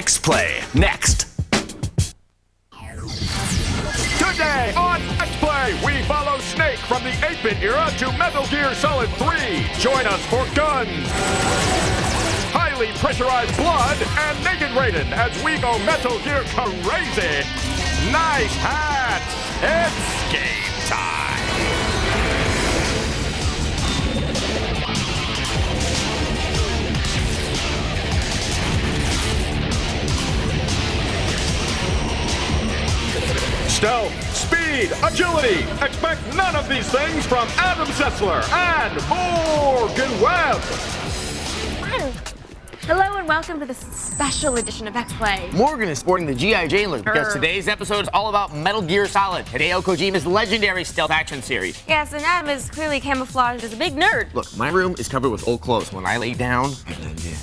X-Play, next. Today on X-Play, we follow Snake from the 8-bit era to Metal Gear Solid 3. Join us for guns, highly pressurized blood, and naked Raiden as we go Metal Gear crazy. Nice hat! It's game time! Stealth, speed, agility. Expect none of these things from Adam Sessler and Morgan Webb. Hello and welcome to this special edition of X-Play. Morgan is sporting the G.I. Jane look because today's episode is all about Metal Gear Solid, Hideo Kojima's legendary stealth action series. Yes, and Adam is clearly camouflaged as a big nerd. Look, my room is covered with old clothes. When I lay down, I blend in.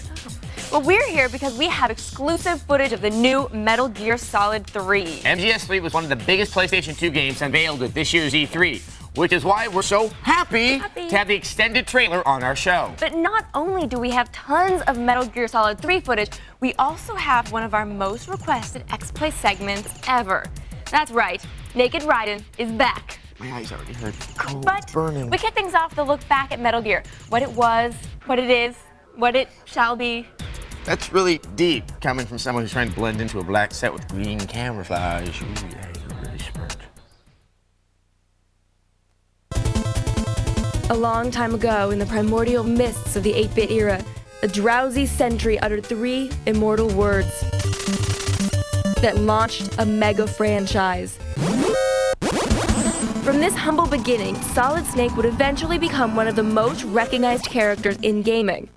Well, we're here because we have exclusive footage of the new Metal Gear Solid 3. MGS 3 was one of the biggest PlayStation 2 games unveiled at this year's E3, which is why we're so happy to have the extended trailer on our show. But not only do we have tons of Metal Gear Solid 3 footage, we also have one of our most requested X-Play segments ever. That's right, Naked Raiden is back. My eyes already hurt. Cold, but burning. We kick things off with a look back at Metal Gear. What it was, what it is, what it shall be. That's really deep, coming from someone who's trying to blend into a black set with green camouflage. Ooh, yeah, you're really smart. A long time ago, in the primordial mists of the 8-bit era, a drowsy sentry uttered 3 immortal words that launched a mega franchise. From this humble beginning, Solid Snake would eventually become one of the most recognized characters in gaming.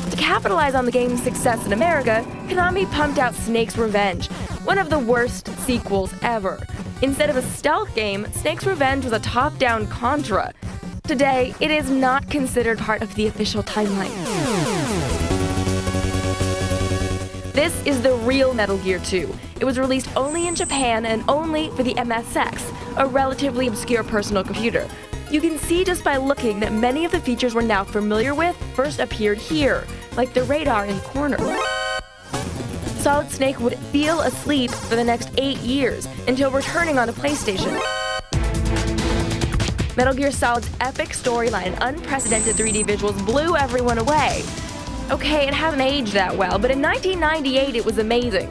To capitalize on the game's success in America, Konami pumped out Snake's Revenge, one of the worst sequels ever. Instead of a stealth game, Snake's Revenge was a top-down Contra. Today, it is not considered part of the official timeline. This is the real Metal Gear 2. It was released only in Japan and only for the MSX, a relatively obscure personal computer. You can see just by looking that many of the features we're now familiar with first appeared here, like the radar in the corner. Solid Snake would feel asleep for the next 8 years until returning on the PlayStation. Metal Gear Solid's epic storyline and unprecedented 3D visuals blew everyone away. Okay, it hasn't aged that well, but in 1998 it was amazing.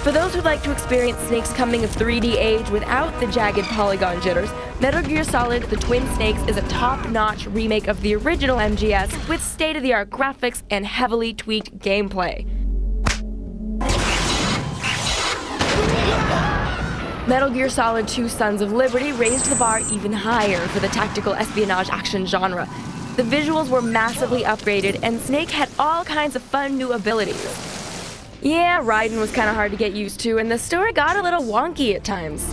For those who'd like to experience Snake's coming of 3D age without the jagged polygon jitters, Metal Gear Solid: The Twin Snakes is a top-notch remake of the original MGS with state-of-the-art graphics and heavily tweaked gameplay. Metal Gear Solid 2: Sons of Liberty raised the bar even higher for the tactical espionage action genre. The visuals were massively upgraded, and Snake had all kinds of fun new abilities. Yeah, Raiden was kind of hard to get used to, and the story got a little wonky at times.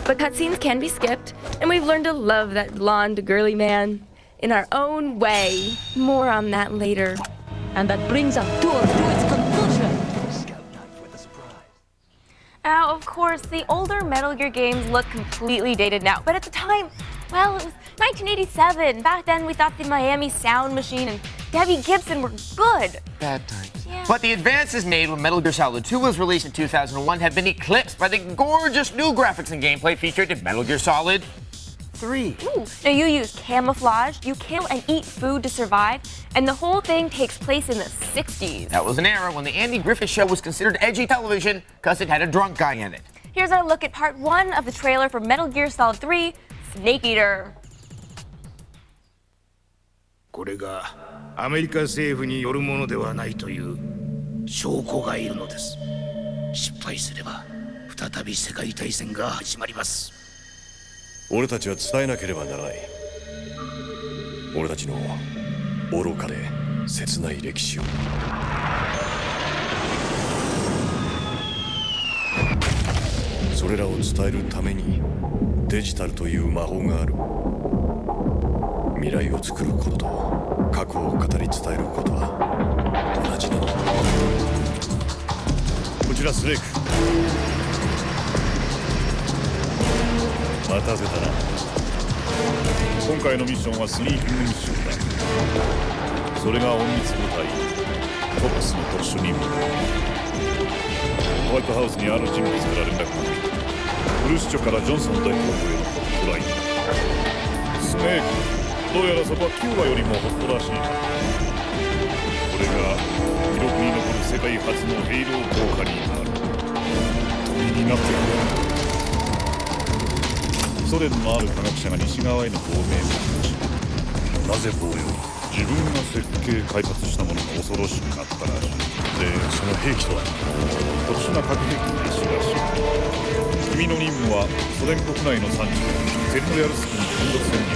But cutscenes can be skipped, and we've learned to love that blonde, girly man in our own way. More on that later. And that brings our tour to its conclusion. Now, of course, the older Metal Gear games look completely dated now, but at the time, well, it was 1987. Back then, we thought the Miami Sound Machine and Debbie Gibson were good. Bad times. Yeah. But the advances made when Metal Gear Solid 2 was released in 2001 have been eclipsed by the gorgeous new graphics and gameplay featured in Metal Gear Solid 3. Ooh. Now, you use camouflage, you kill and eat food to survive, and the whole thing takes place in the 60s. That was an era when the Andy Griffith Show was considered edgy television because it had a drunk guy in it. Here's our look at part 1 of the trailer for Metal Gear Solid 3: Snake Eater. これがアメリカ政府によるものではないという証拠がいるのです。失敗すれば再び世界大戦が始まります。俺たちは伝えなければならない。俺たちの愚かで切ない歴史を。それらを伝えるためにデジタルという魔法がある。未来を作ることと過去を語り伝えることは同じなのだ。こちらスレイク。待たせたな。今回のミッションはスニーキングミッションだ。それが隠密部隊コックスの特殊任務。ホワイトハウスにある人物から連絡がブルーシチョからジョンソン大統領へのホットライン。スネーク、どうやらそこはキューバよりもホットらしいな。これが記録に残る世界初のヘイロー効果になる。鳥になってくれ。ソ連のある科学者が西側への亡命をし、なぜ亡命？自分が設計開発したものが恐ろしくなったらしい。で、その兵器とは特殊な核兵器の一種らしい。君の任務はソ連国内の産地ゼルノヤルスクに混雑潜入、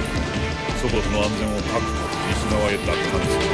祖国の安全を確保、西側へ奪還する。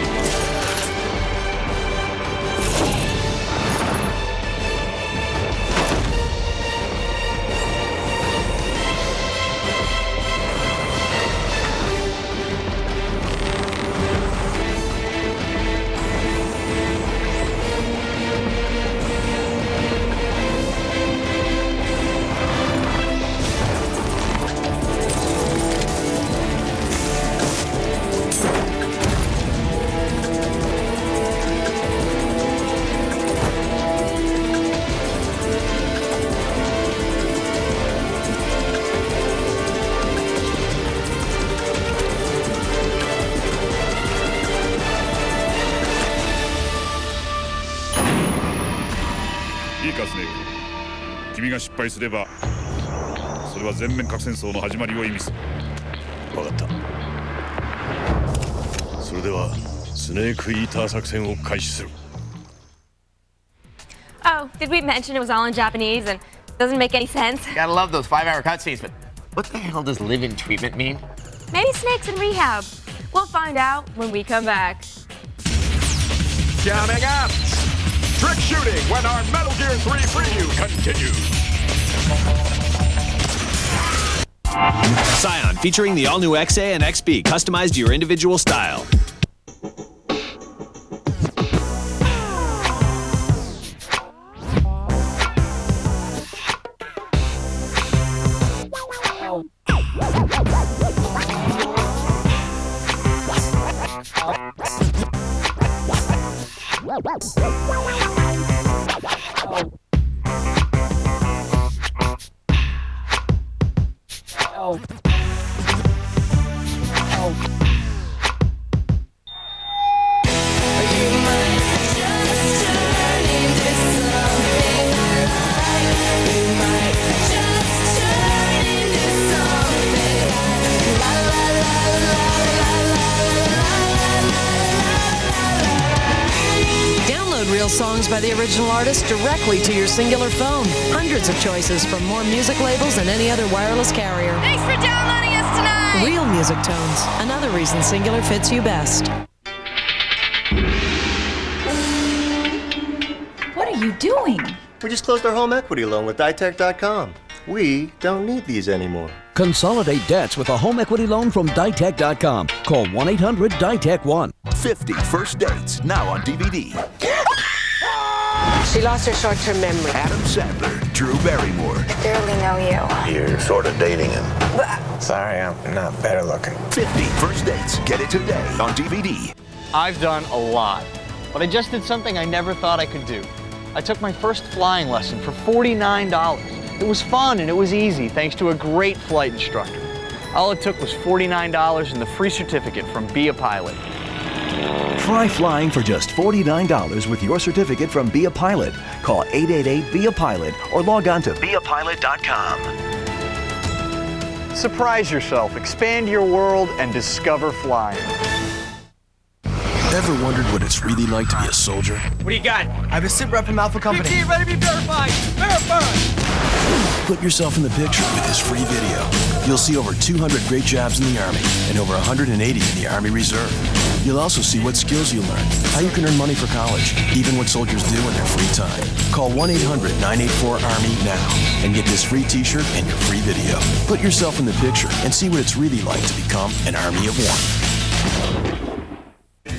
いいかスネーク、君が失敗すればそれは全面核戦争の始まりを意味する。分かった。それではスネークイーター作戦を開始する。 Oh, did we mention it was all in Japanese and doesn't make any sense? Gotta love those 5-hour cutscenes, but what the hell does live-in treatment mean? Maybe Snake's in rehab. We'll find out when we come back. Coming up, trick shooting when our Metal Gear 3 preview continues. Scion, featuring the all-new XA and XB, customized to your individual style. Real songs by the original artist directly to your singular phone. Hundreds of choices from more music labels than any other wireless carrier. Thanks for downloading us tonight! Real music tones. Another reason Singular fits you best. What are you doing? We just closed our home equity loan with Ditech.com. We don't need these anymore. Consolidate debts with a home equity loan from Ditech.com. Call 1-800-DITECH-1. 50 First Dates, now on DVD. She lost her short-term memory. Adam Sandler, Drew Barrymore. I barely know you. You're sort of dating him. Sorry, I'm not better looking. 50 First Dates, get it today on DVD. I've done a lot, but I just did something I never thought I could do. I took my first flying lesson for $49. It was fun and it was easy thanks to a great flight instructor. All it took was $49 and the free certificate from Be a Pilot. Try flying for just $49 with your certificate from Be a Pilot. Call 888-BE-A-PILOT or log on to beapilot.com. Surprise yourself, expand your world, and discover flying. Ever wondered what it's really like to be a soldier? What do you got? I have a sit rep from Alpha Company. PT, ready to be verified! Verified! Put yourself in the picture with this free video. You'll see over 200 great jobs in the Army and over 180 in the Army Reserve. You'll also see what skills you learn, how you can earn money for college, even what soldiers do in their free time. Call 1-800-984-ARMY now and get this free t-shirt and your free video. Put yourself in the picture and see what it's really like to become an Army of One.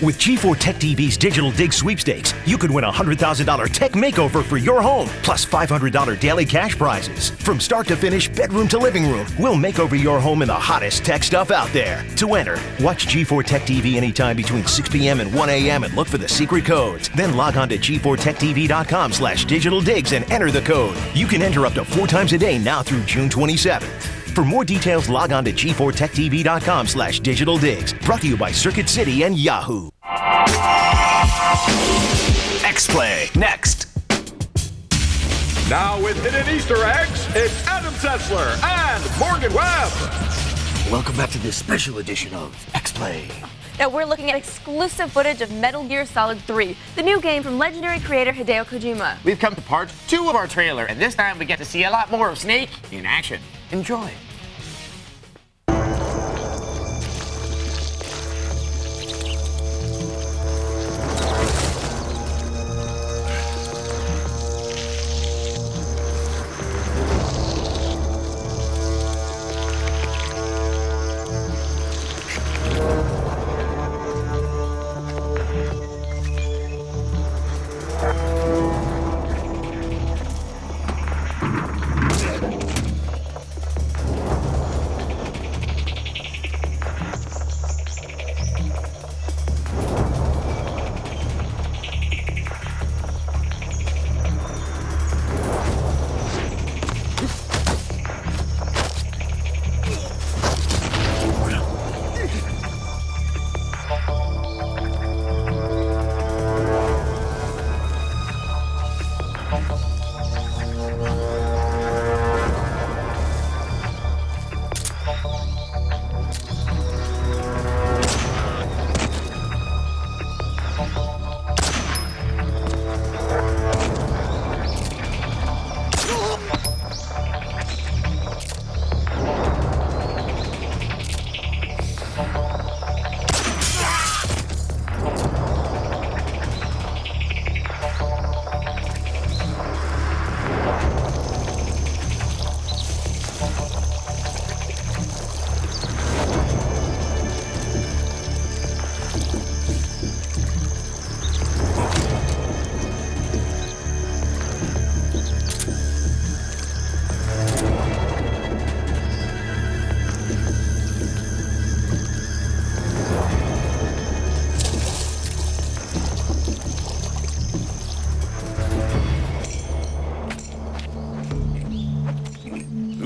With G4 Tech TV's Digital Dig Sweepstakes, you could win a $100,000 tech makeover for your home, plus $500 daily cash prizes. From start to finish, bedroom to living room, we'll make over your home in the hottest tech stuff out there. To enter, watch G4 Tech TV anytime between 6 p.m. and 1 a.m. and look for the secret codes. Then log on to g4techtv.com/digitaldigs and enter the code. You can enter up to 4 times a day now through June 27th. For more details, log on to g4techtv.com/digitaldigs. Brought to you by Circuit City and Yahoo. X-Play, next. Now with hidden Easter eggs, it's Adam Setzler and Morgan Webb. Welcome back to this special edition of X-Play. Now we're looking at exclusive footage of Metal Gear Solid 3, the new game from legendary creator Hideo Kojima. We've come to part 2 of our trailer, and this time we get to see a lot more of Snake in action. Enjoy.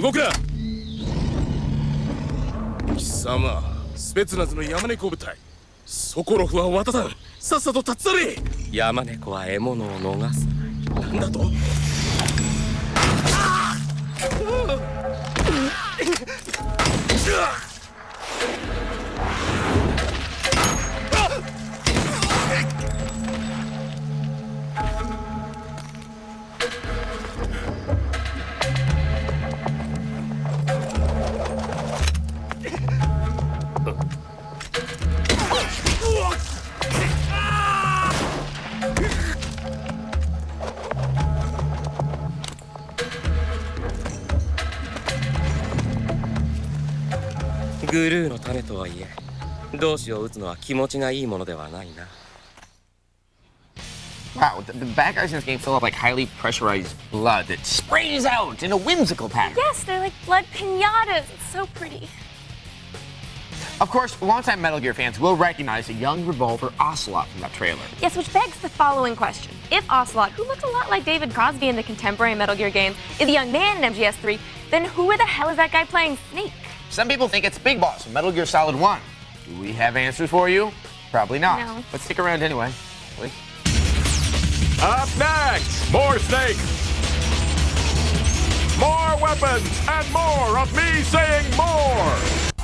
動くな。貴様、スペツナズの山猫部隊。ソコロフは渡さん。さっさと立ち去れ。山猫は獲物を逃さない。なんだと？グルーの種とはいえ、同志を撃つのは気持ちがいいものではないな。Wow, the bad guys in this game fill up like highly pressurized blood that sprays out in a whimsical pattern. Yes, they're like blood piñatas. It's so pretty. Of course, longtime Metal Gear fans will recognize a young Revolver Ocelot from that trailer. Yes, which begs the following question. If Ocelot, who looks a lot like David Crosby in the contemporary Metal Gear games, is a young man in MGS3, then who the hell is that guy playing Snake? Some people think it's Big Boss from Metal Gear Solid 1. Do we have answers for you? Probably not. No. But stick around anyway, please. Up next, more Snake. More weapons and more of me saying more.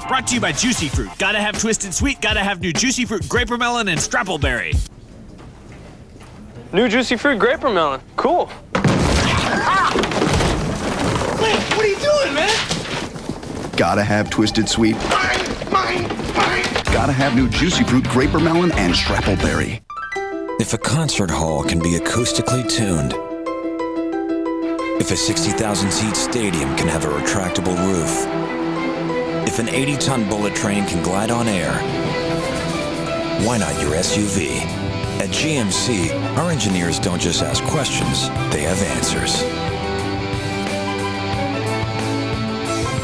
Brought to you by Juicy Fruit. Gotta have Twisted Sweet, gotta have new Juicy Fruit, Graper Melon, and Strappleberry. New Juicy Fruit Graper Melon. Cool. Flynn, what are you doing, man? Gotta have Twisted Sweet. Mine. Gotta have new Juicy Fruit, Graper Melon, and Strappleberry. If a concert hall can be acoustically tuned, if a 60,000-seat stadium can have a retractable roof, if an 80-ton bullet train can glide on air, Why not your SUV? At GMC, our engineers don't just ask questions, they have answers.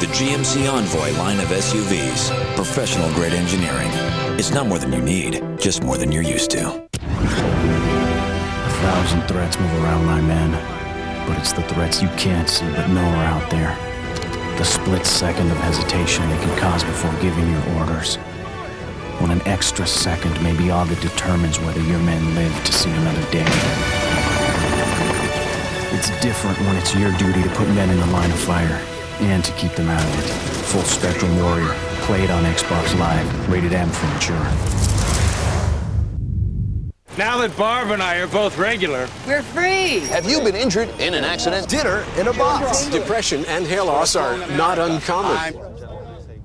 The GMC Envoy line of SUVs. Professional-grade engineering. It's not more than you need, just more than you're used to. 1,000 threats move around my men, but it's the threats you can't see but know are out there. The split second of hesitation they can cause before giving your orders. When an extra second may be all that determines whether your men live to see another day. It's different when it's your duty to put men in the line of fire and to keep them out of it. Full Spectrum Warrior. Play it on Xbox Live. Rated M for mature. Now that Barb and I are both regular, we're free. Have you been injured in an accident? Dinner in a box. Depression and hair loss are not uncommon.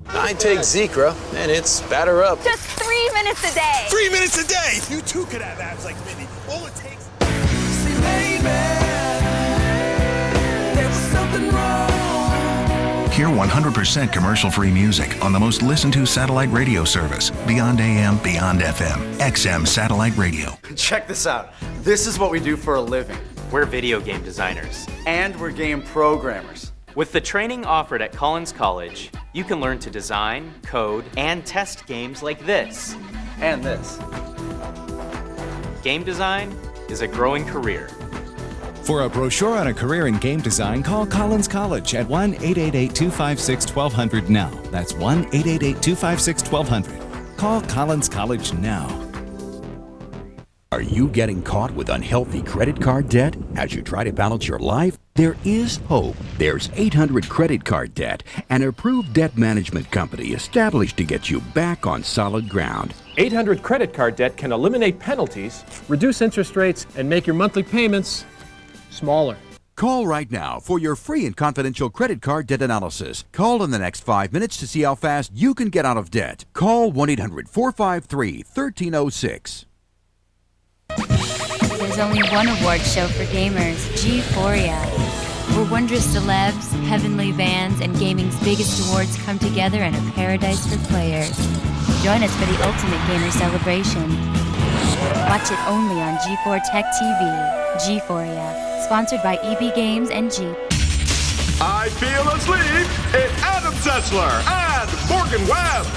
I take Zecra, and it's batter up. Just 3 minutes a day. 3 minutes a day. You too could have abs like Minnie. All it takes. See, baby, there was something wrong. Hear 100% commercial-free music on the most listened-to satellite radio service, Beyond AM, Beyond FM, XM Satellite Radio. Check this out. This is what we do for a living. We're video game designers. And we're game programmers. With the training offered at Collins College, you can learn to design, code, and test games like this. And this. Game design is a growing career. For a brochure on a career in game design, call Collins College at 1-888-256-1200 now. That's 1-888-256-1200. Call Collins College now. Are you getting caught with unhealthy credit card debt as you try to balance your life? There is hope. There's 800 Credit Card Debt, an approved debt management company established to get you back on solid ground. 800 Credit Card Debt can eliminate penalties, reduce interest rates, and make your monthly payments smaller. Call right now for your free and confidential credit card debt analysis. Call in the next 5 minutes to see how fast you can get out of debt. Call 1-800-453-1306. There's only one award show for gamers, G4ia, where wondrous celebs, heavenly bands, and gaming's biggest awards come together in a paradise for players. Join us for the ultimate gamer celebration. Watch it only on G4 Tech TV. G4ia, sponsored by EB Games and Jeep. I feel asleep. It's Adam Sessler and Morgan Webb.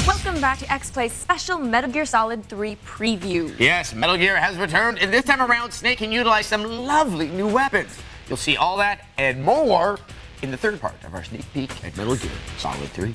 Welcome back to X-Play's special Metal Gear Solid 3 preview. Yes, Metal Gear has returned, and this time around, Snake can utilize some lovely new weapons. You'll see all that and more in the third part of our sneak peek at Metal Gear Solid 3.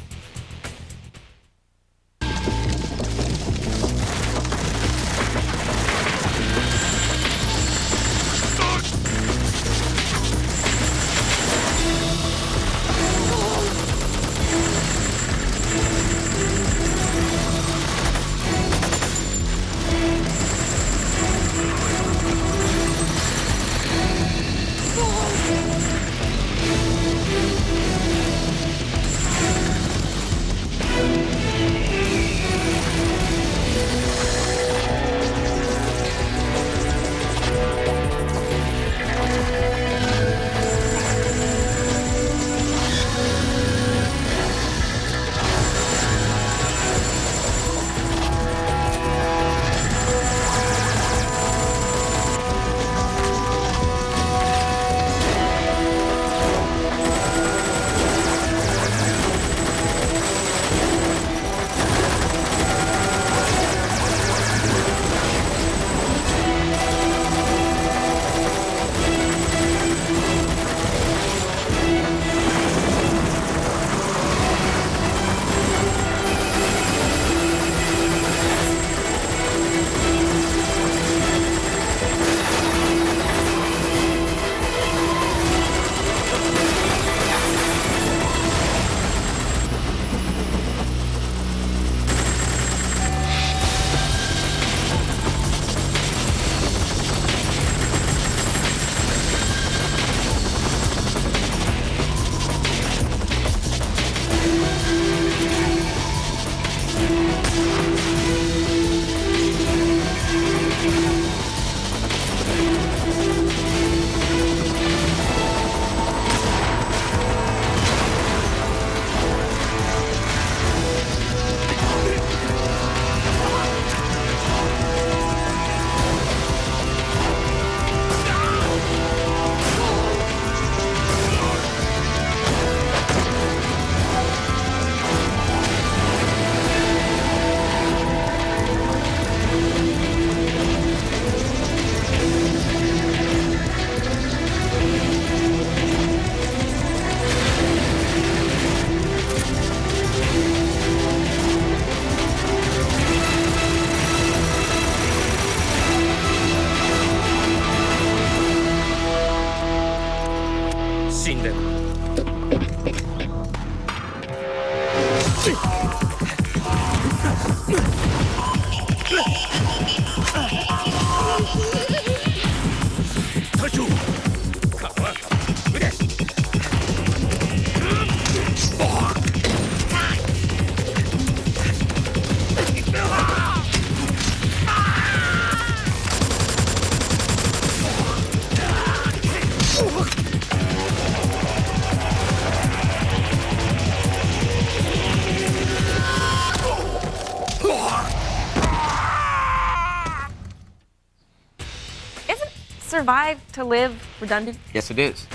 survive to live redundant? Yes, it is.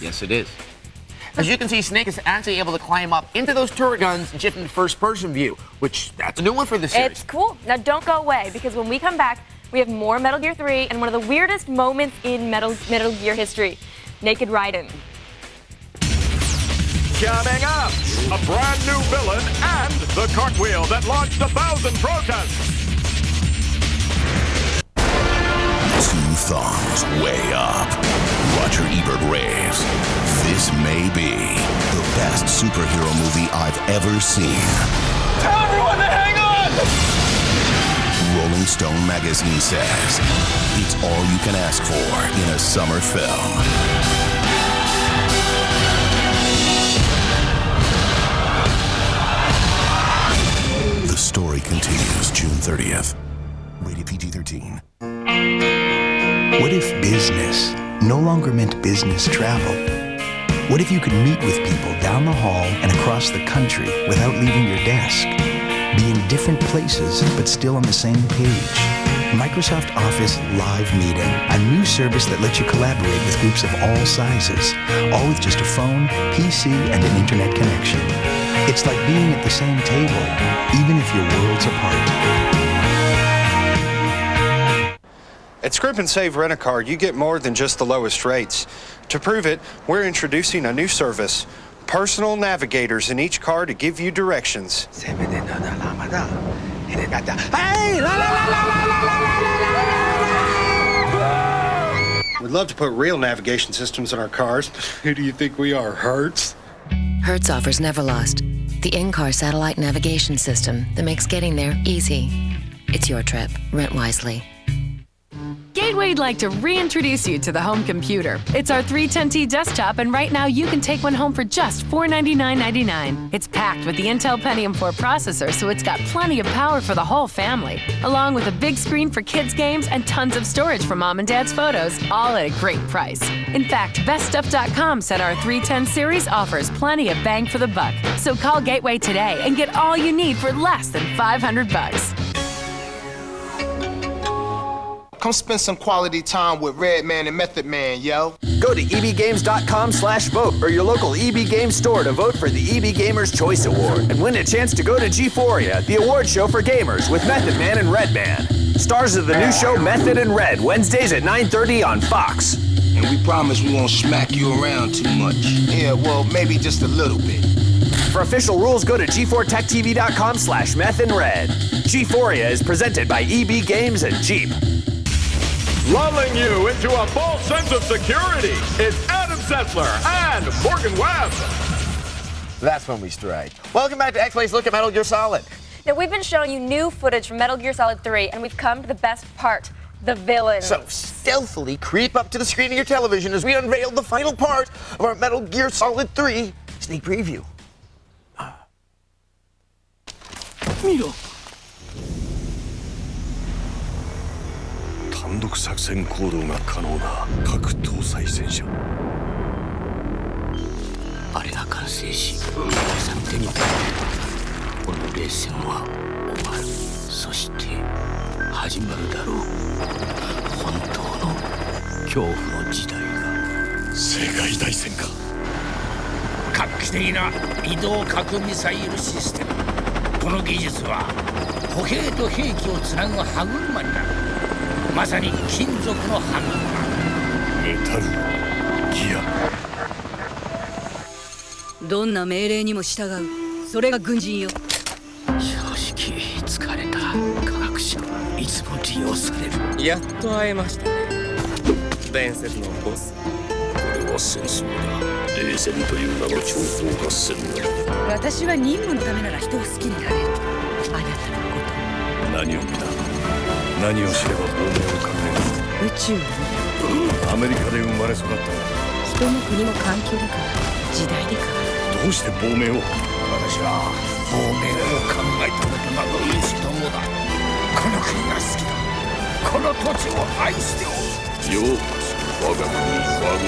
Yes, it is. As you can see, Snake is actually able to climb up into those turret guns and shift into first-person view, which that's a new one for the series. It's cool. Now don't go away, because when we come back, we have more Metal Gear 3 and one of the weirdest moments in Metal Gear history, Naked Raiden. Coming up, a brand new villain and the cartwheel that launched 1,000 protests. Two thumbs way up. Roger Ebert raves. This may be the best superhero movie I've ever seen. Tell everyone to hang on! Rolling Stone magazine says it's all you can ask for in a summer film. The story continues June 30th. Rated PG-13. What if business no longer meant business travel? What if you could meet with people down the hall and across the country without leaving your desk? Be in different places, but still on the same page. Microsoft Office Live Meeting, a new service that lets you collaborate with groups of all sizes, all with just a phone, PC, and an internet connection. It's like being at the same table, even if you're worlds apart. At Script and Save Rent-A-Car, you get more than just the lowest rates. To prove it, we're introducing a new service. Personal navigators in each car to give you directions. We'd love to put real navigation systems in our cars, but who do you think we are, Hertz? Hertz offers Neverlost, the in-car satellite navigation system that makes getting there easy. It's your trip. Rent wisely. Gateway'd like to reintroduce you to the home computer. It's our 310T desktop, and right now you can take one home for just $499.99. It's packed with the Intel Pentium 4 processor, so it's got plenty of power for the whole family, along with a big screen for kids' games and tons of storage for mom and dad's photos, all at a great price. In fact, BestStuff.com said our 310 series offers plenty of bang for the buck. So call Gateway today and get all you need for less than $500. Come spend some quality time with Redman and Method Man, yo. Go to ebgames.com/vote or your local EB Games store to vote for the EB Gamers Choice Award and win a chance to go to G4ia, the award show for gamers with Method Man and Redman. Stars of the new show Method and Red, Wednesdays at 9:30 on Fox. And we promise we won't smack you around too much. Yeah, well, maybe just a little bit. For official rules, go to g4techtv.com/methandred. G4ia is presented by EB Games and Jeep. Lulling you into a false sense of security, it's Adam Sessler and Morgan Webb. That's when we strike. Welcome back to X-Play's Look at Metal Gear Solid. Now, we've been showing you new footage from Metal Gear Solid 3, and we've come to the best part, the villains. So stealthily creep up to the screen of your television as we unveil the final part of our Metal Gear Solid 3 sneak preview. Miro. 単独作戦行動が可能な核搭載戦車。あれが完成し、皆さん手に取る。この冷戦は終わる。そして始まるだろう。本当の恐怖の時代が。世界大戦か。画期的な移動核ミサイルシステム。この技術は歩兵と兵器をつなぐ歯車になる。まさに金属の歯車。メタルギア。どんな命令にも従う。それが軍人よ。正直疲れた。科学者いつも利用される。やっと会えましたね。伝説のボス。これは戦争だ。冷戦という名の情報合戦だ。私は任務のためなら人を好きになれる。あなたのこと。何を見た？何を知れば亡命を考える？宇宙に。アメリカで生まれ育った。人も国も環境だから時代で変わる。どうして亡命を？私は亡命を考えたことなど一度もない。この国が好きだ。この土地を愛しておる。ようこそ我が国我が国。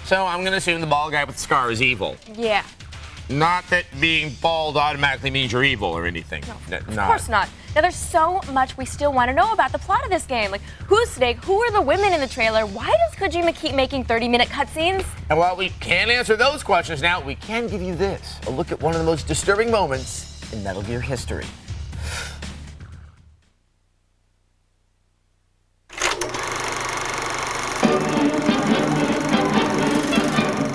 So I'm going to assume the bald guy with the scar is evil. Yeah. Not that being bald automatically means you're evil or anything. No, of course not. Now, there's so much we still want to know about the plot of this game. Like, who's Snake? Who are the women in the trailer? Why does Kojima keep making 30-minute cutscenes? And while we can't answer those questions now, we can give you this. A look at one of the most disturbing moments in Metal Gear history.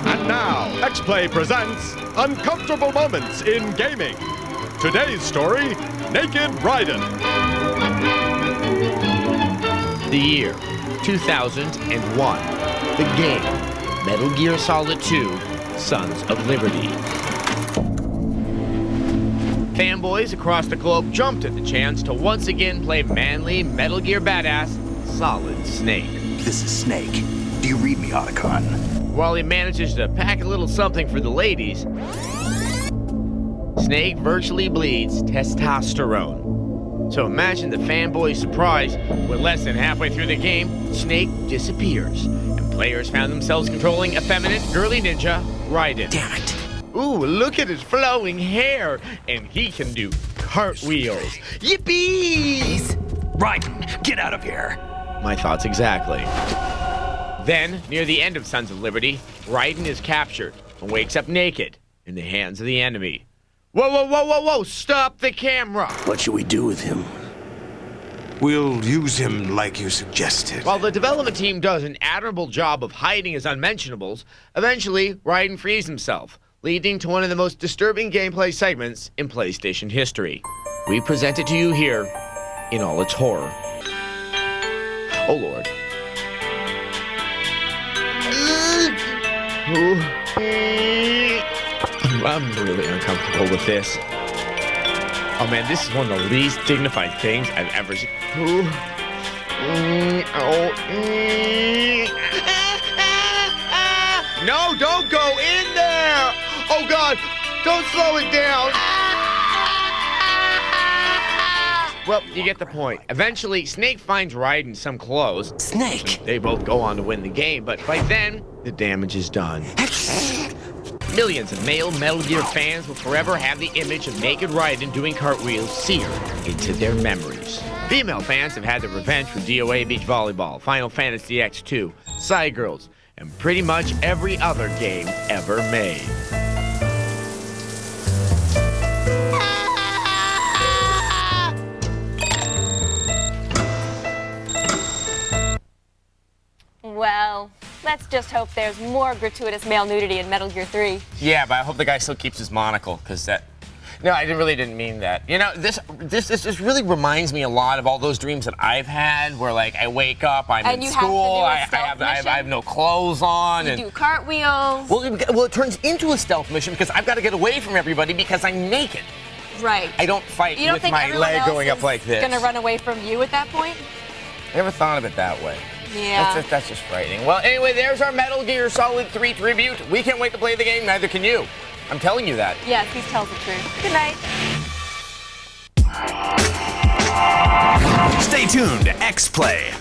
And now, X-Play presents Uncomfortable Moments in Gaming. Today's story, Naked Raiden. The year, 2001. The game, Metal Gear Solid 2, Sons of Liberty. Fanboys across the globe jumped at the chance to once again play manly Metal Gear badass Solid Snake. This is Snake. Do you read me, Otacon? While he manages to pack a little something for the ladies, Snake virtually bleeds testosterone. So imagine the fanboy's surprise when less than halfway through the game, Snake disappears, and players found themselves controlling effeminate girly ninja Raiden. Damn it. Ooh, look at his flowing hair, and he can do cartwheels. Yippee! Raiden, get out of here. My thoughts exactly. Then, near the end of Sons of Liberty, Raiden is captured and wakes up naked in the hands of the enemy. Whoa, whoa, whoa, whoa, whoa! Stop the camera! What should we do with him? We'll use him like you suggested. While the development team does an admirable job of hiding his unmentionables, eventually Raiden frees himself, leading to one of the most disturbing gameplay segments in PlayStation history. We present it to you here in all its horror. Oh, Lord. I'm really uncomfortable with this. Oh man, this is one of the least dignified things I've ever seen. No, don't go in there! Oh God, don't slow it down! Well, you get the point. Eventually, Snake finds Raiden some clothes. Snake! They both go on to win the game, but by then, the damage is done. Millions of male Metal Gear fans will forever have the image of naked Raiden doing cartwheels seared into their memories. Female fans have had their revenge for DOA Beach Volleyball, Final Fantasy X2, Side Girls, and pretty much every other game ever made. Well, let's just hope there's more gratuitous male nudity in Metal Gear 3. Yeah, but I hope the guy still keeps his monocle, because that... No, I really didn't mean that. You know, this really reminds me a lot of all those dreams that I've had, where like I wake up, I'm in school, I have no clothes on, You do cartwheels. Well, it turns into a stealth mission because I've got to get away from everybody because I'm naked. Right. I don't fight You don't with think my everyone leg else going up is like this. gonna run away from you at that point? I never thought of it that way. Yeah. That's just frightening. Well, anyway, there's our Metal Gear Solid 3 tribute. We can't wait to play the game, neither can you. I'm telling you that. Yeah, please tell the truth. Good night. Stay tuned to X-Play.